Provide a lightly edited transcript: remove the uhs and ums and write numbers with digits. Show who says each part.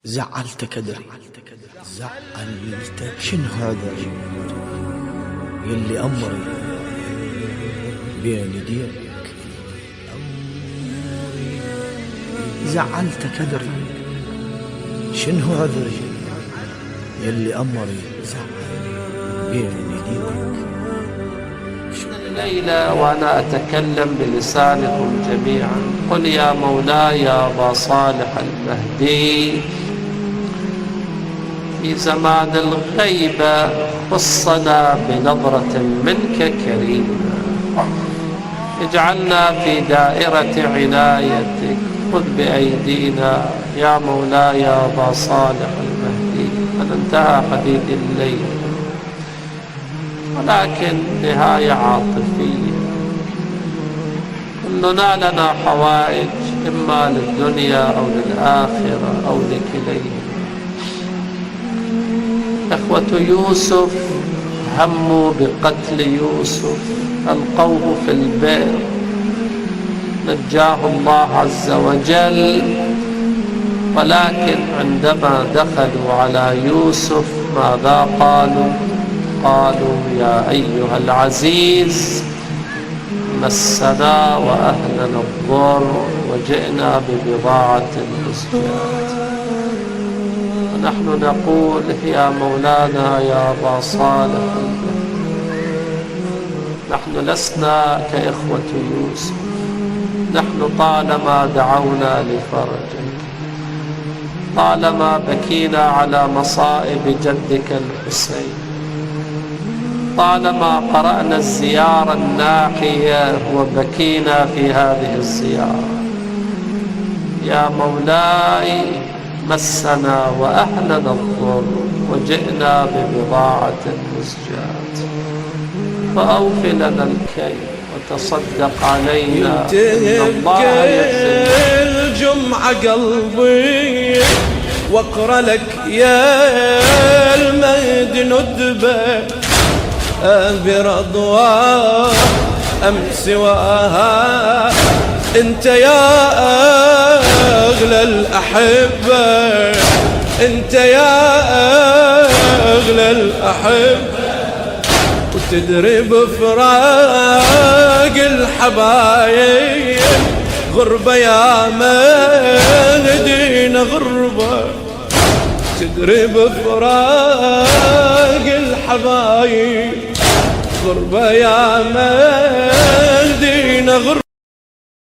Speaker 1: زعلتك أدري، زعلتك. شنو هذا يلي أمري بين يديك؟ زعلتك أدري. شنو هذا يلي أمري بين يديك؟
Speaker 2: الليلة وأنا أتكلم بلسانكم جميعا قل يا مولاي يا أبا صالح المهدي، في زمان الغيبة خصنا بنظرة منك كريمة، اجعلنا في دائرة عنايتك، خذ بأيدينا يا مولاي يا أبا صالح المهدي. قد انتهى حديث الليل، ولكن نهاية عاطفية. كلنا لنا حوائج إما للدنيا أو للآخرة أو لكليهما. إخوة يوسف هموا بقتل يوسف، ألقوه في البئر، نجاه الله عز وجل، ولكن عندما دخلوا على يوسف ماذا قالوا؟ قالوا يا أيها العزيز مسنا وأهلنا الضر وجئنا ببضاعة مزجاة. ونحن نقول يا مولانا يا أبا صالح، نحن لسنا كإخوة يوسف، نحن طالما دعونا لفرجك، طالما بكينا على مصائب جدك الحسين، طالما قرأنا الزيارة الناحية وبكينا في هذه الزيارة. يا مولاي مسنا وأهلنا الضر وجئنا ببضاعة مزجاة، فأوف لنا الكيل وتصدق علينا إن الله يجزي.
Speaker 3: الجمعة قلبي واقرأ لك يا المهدي ندبه برضواه أمس وآها، انت يا أغلى الأحبة، انت يا أغلى الأحبة، وتدري بفراق الحبايب غربة يا مهدينا غربة، تدري بفراق الحبايب غربة يا مهدينا غربة.